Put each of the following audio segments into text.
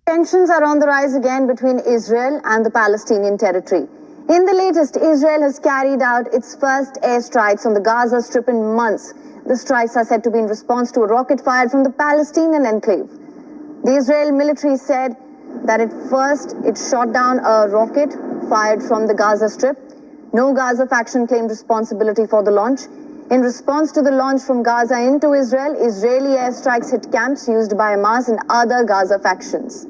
Tensions are on the rise again between Israel and the Palestinian territory. In the latest, Israel has carried out its first airstrikes on the Gaza Strip in months. The strikes are said to be in response to a rocket fired from the Palestinian enclave. The Israel military said that at first it shot down a rocket fired from the Gaza Strip. No Gaza faction claimed responsibility for the launch. In response to the launch from Gaza into Israel, Israeli airstrikes hit camps used by Hamas and other Gaza factions.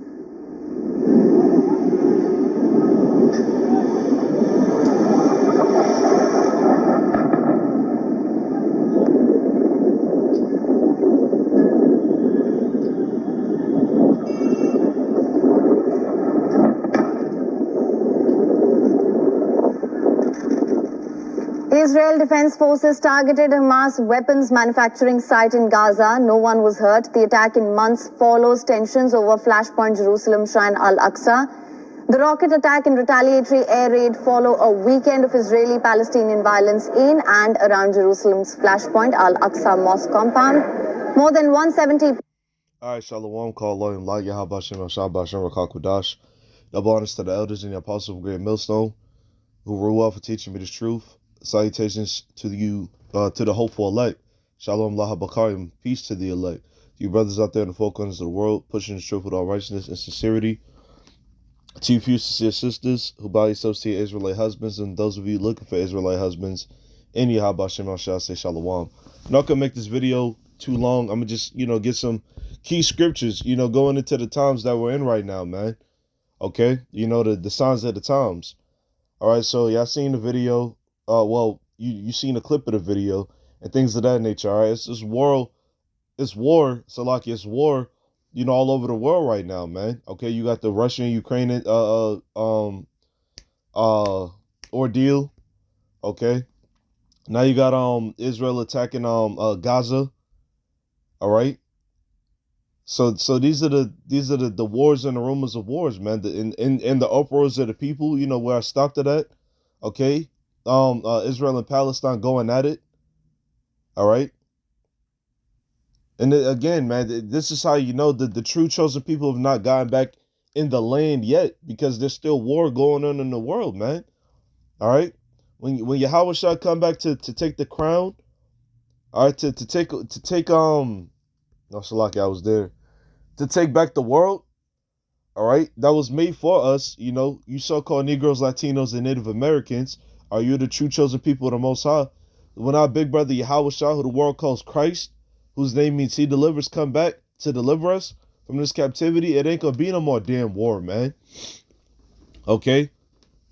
Israel Defense Forces targeted Hamas weapons manufacturing site in Gaza. No one was hurt. The attack in months follows tensions over Flashpoint Jerusalem Shrine Al-Aqsa. The rocket attack and retaliatory air raid follow a weekend of Israeli-Palestinian violence in and around Jerusalem's Flashpoint Al-Aqsa Mosque compound. More than 170... All right, Shalom, call Lord and Lord Yahweh Hashem, Shabbat Hashem, Rakal Kudash. Double honors to the elders and the apostles of Great Millstone, who rule well for teaching me this truth. Salutations to you, to the hopeful elect. Shalom Laha Bakayim. Peace to the elect. To you brothers out there in the four corners of the world, pushing the truth with all righteousness and sincerity. To you few sincere sisters who bow yourselves to your Israelite husbands, and those of you looking for Israelite husbands, in Yahweh Hashem, I shall say Shalom. I'm not going to make this video too long. I'm going to just, get some key scriptures, going into the times that we're in right now, man. Okay? The signs of the times. All right, so y'all seen the video. You seen a clip of the video and things of that nature. All right, it's war, Salaki, it's war, all over the world right now, man. Okay, you got the Russian-Ukrainian ordeal. Okay, now you got Israel attacking Gaza. All right, so these are the wars and the rumors of wars, man. In the uproars of the people, where I stopped it at. Okay. Israel and Palestine going at it. All right. And again, man, this is how the true chosen people have not gotten back in the land yet, because there's still war going on in the world, man. All right. When Yahweh shall come back to take the crown, all right, to take no, Shalaki, I was there, to take back the world. All right, that was made for us. You so-called Negroes, Latinos, and Native Americans. Are you the true chosen people of the Most High? When our big brother Yahweh Shah, who the world calls Christ, whose name means he delivers, come back to deliver us from this captivity, it ain't gonna be no more damn war, man. Okay?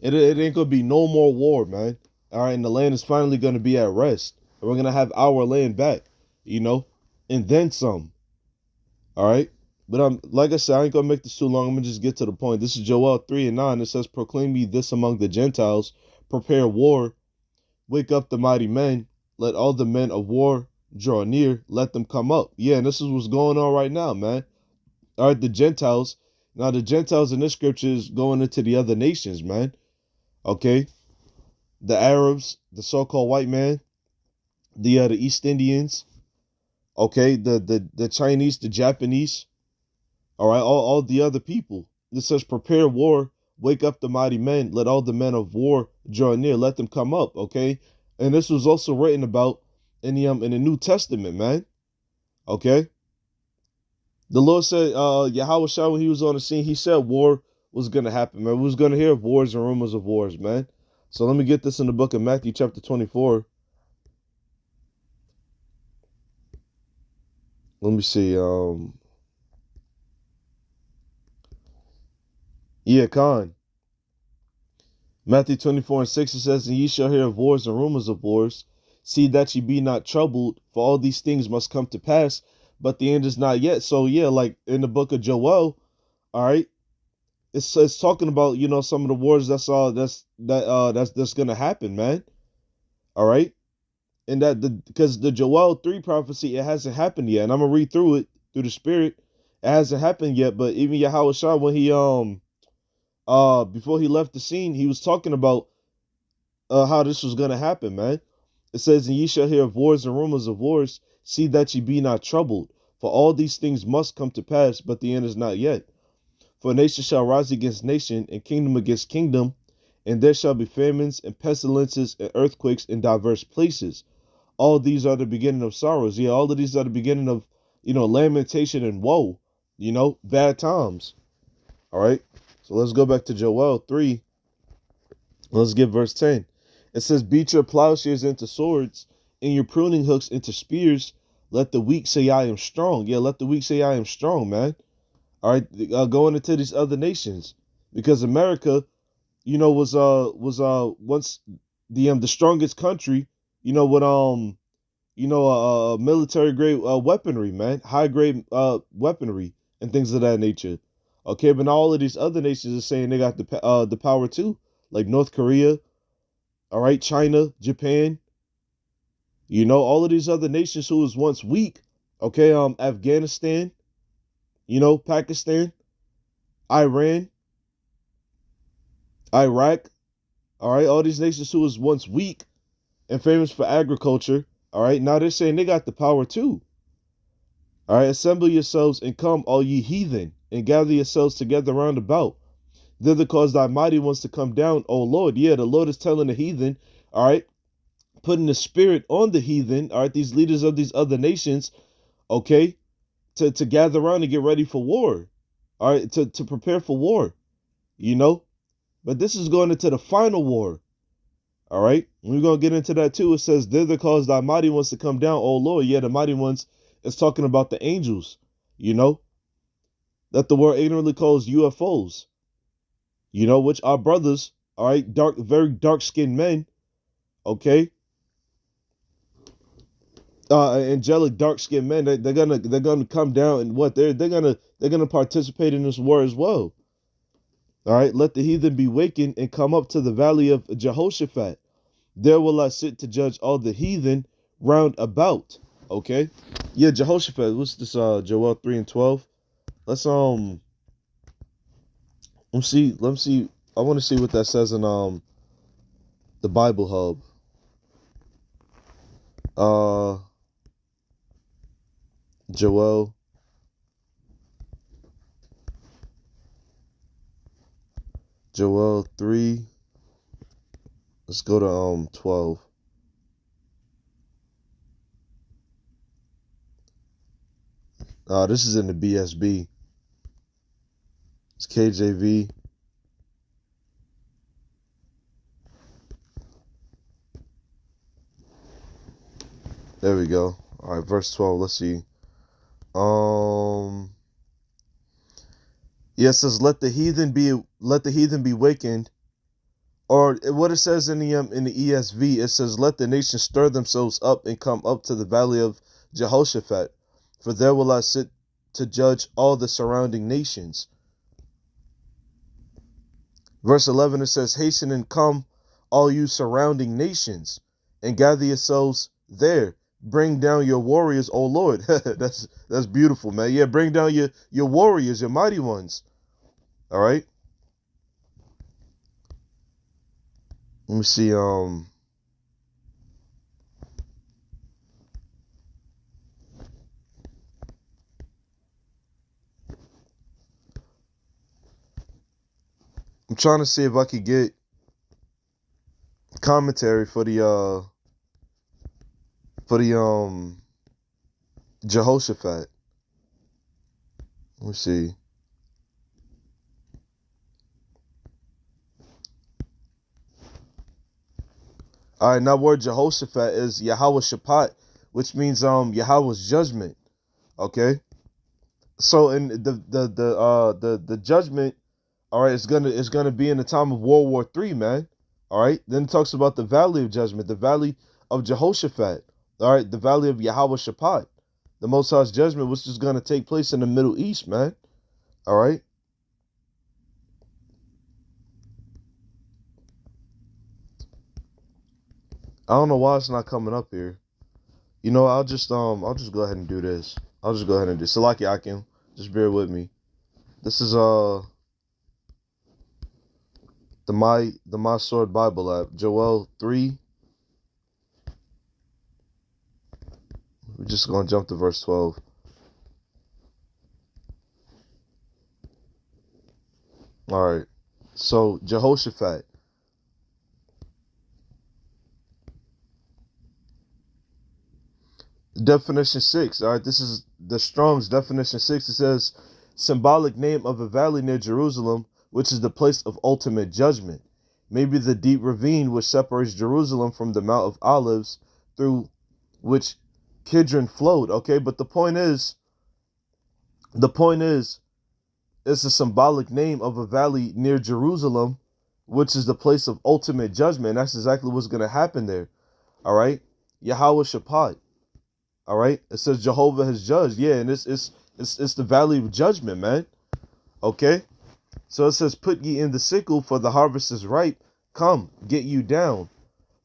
It ain't gonna be no more war, man. All right, and the land is finally gonna be at rest. And we're gonna have our land back, and then some. All right? But like I said, I ain't gonna make this too long. I'm gonna just get to the point. This is Joel 3:9. It says, "Proclaim ye this among the Gentiles. Prepare war, wake up the mighty men, let all the men of war draw near, let them come up." Yeah, and this is what's going on right now, man. All right, the Gentiles. Now, the Gentiles in this scripture is going into the other nations, man. Okay? The Arabs, the so-called white man, the East Indians, okay, the Chinese, the Japanese, all right, all the other people. It says, prepare war, wake up the mighty men, let all the men of war draw near, let them come up, okay? And this was also written about in the New Testament, man. Okay? The Lord said, Yahweh Shah, when he was on the scene, he said war was going to happen, man. We was going to hear of wars and rumors of wars, man. So let me get this in the book of Matthew chapter 24. Let me see. Khan. Matthew 24:6, it says, "And ye shall hear of wars and rumors of wars. See that ye be not troubled, for all these things must come to pass, but the end is not yet." So yeah, like in the book of Joel, all right, it's talking about some of the wars that's gonna happen, man. All right, and because the Joel 3 prophecy, it hasn't happened yet, and I'm gonna read through it through the Spirit. It hasn't happened yet, but even Yahweh Shah, when he before he left the scene, he was talking about how this was gonna happen, man. It says, "And ye shall hear of wars and rumors of wars. See that ye be not troubled, for all these things must come to pass, but the end is not yet. For nation shall rise against nation, and kingdom against kingdom, and there shall be famines and pestilences and earthquakes in diverse places. All these are the beginning of sorrows. Yeah, all of these are the beginning of, lamentation and woe, bad times. All right. So let's go back to Joel 3. Let's get verse 10. It says, beat your plowshares into swords and your pruning hooks into spears. Let the weak say, I am strong. Yeah, let the weak say, I am strong, man. All right. Going into these other nations, because America, was once the strongest country, with military grade weaponry, man, high grade weaponry and things of that nature. Okay, but now all of these other nations are saying they got the power too, like North Korea, all right, China, Japan, all of these other nations who was once weak. Okay, Afghanistan, Pakistan, Iran, Iraq, all right, all these nations who was once weak and famous for agriculture, all right, now they're saying they got the power too. All right, assemble yourselves and come, all ye heathen, and gather yourselves together round about. Thither cause thy mighty ones to come down, O Lord. Yeah, the Lord is telling the heathen, all right, putting the spirit on the heathen, all right, these leaders of these other nations, okay, to gather around and get ready for war, all right, to prepare for war, But this is going into the final war, all right? We're going to get into that too. It says, thither cause thy mighty ones to come down, O Lord. Yeah, the mighty ones is talking about the angels, that the world ignorantly calls UFOs, which are brothers, all right, very dark-skinned men, okay, angelic dark-skinned men. They're gonna come down, and what they're gonna participate in this war as well. All right, let the heathen be wakened and come up to the valley of Jehoshaphat. There will I sit to judge all the heathen round about. Okay, yeah, Jehoshaphat. What's this? Joel 3:12. Let's see. I want to see what that says in the Bible Hub. Joel 3. Let's go to 12. This is in the BSB. It's KJV. There we go. All right, verse 12. Let's see. Yeah, it says, let the heathen be wakened. Or what it says in the ESV, it says, let the nations stir themselves up and come up to the valley of Jehoshaphat, for there will I sit to judge all the surrounding nations. Verse 11, it says, hasten and come, all you surrounding nations, and gather yourselves there. Bring down your warriors, O Lord. That's beautiful, man. Yeah, bring down your warriors, your mighty ones. All right. Let me see. I'm trying to see if I could get commentary for the Jehoshaphat. Let me see. All right, now word Jehoshaphat is Yahweh Shaphat, which means Yahweh's judgment. Okay, so in the judgment, all right, it's gonna be in the time of World War III, man. All right, then it talks about the valley of judgment, the valley of Jehoshaphat. All right, the valley of Yahweh Shaphat, the Most High's judgment, which is gonna take place in the Middle East, man. All right. I don't know why it's not coming up here. I'll just go ahead and do this. I'll just go ahead and do Salaki Akim. Just bear with me. This is the My Sword Bible app. Joel 3. We're just gonna jump to verse 12. All right. So Jehoshaphat. Definition 6. All right. This is the Strong's definition 6. It says symbolic name of a valley near Jerusalem, which is the place of ultimate judgment. Maybe the deep ravine which separates Jerusalem from the Mount of Olives through which Kidron flowed. Okay. But the point is, it's a symbolic name of a valley near Jerusalem, which is the place of ultimate judgment. That's exactly what's going to happen there. All right. Yahweh Shaphat. All right. It says Jehovah has judged. Yeah. And it's the valley of judgment, man. Okay. So it says, put ye in the sickle, for the harvest is ripe. Come, get you down.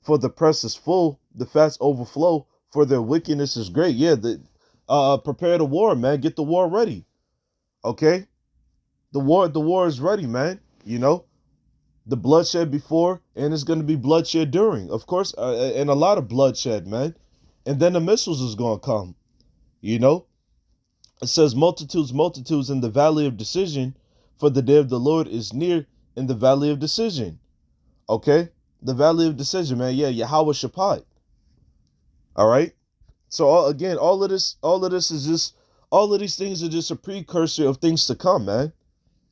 For the press is full, the fats overflow, for their wickedness is great. Yeah. Prepare the war, man. Get the war ready. Okay. The war is ready, man. You know, the bloodshed before, and it's going to be bloodshed during, of course, and a lot of bloodshed, man. And then the missiles is going to come. You know, it says multitudes, multitudes in the valley of decision, for the day of the Lord is near in the valley of decision. Okay, the valley of decision, man. Yeah, Yahweh Shaphat. All right. So all of this is just, all of these things are just a precursor of things to come, man.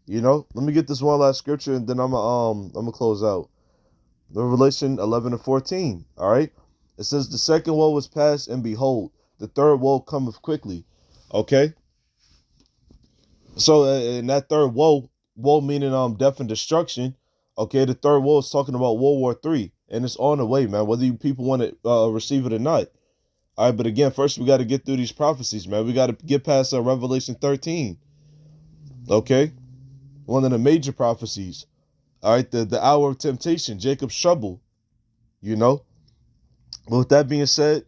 You know, let me get this one last scripture and then I'm gonna close out. Revelation 11:14. All right. It says the second woe was past, and behold, the third woe cometh quickly. Okay. So in that third woe meaning death and destruction. Okay, the third woe is talking about World War III, and it's on the way, man. Whether you people want to receive it or not. All right, but again, first we got to get through these prophecies, man. We got to get past Revelation 13. Okay. One of the major prophecies. All right, the hour of temptation, Jacob's trouble, you know. But with that being said,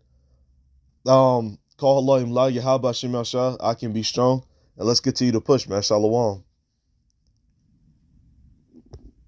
call Allah Imla Yahaba Shema Shah, I can be strong. And let's continue to push, man. Shalom.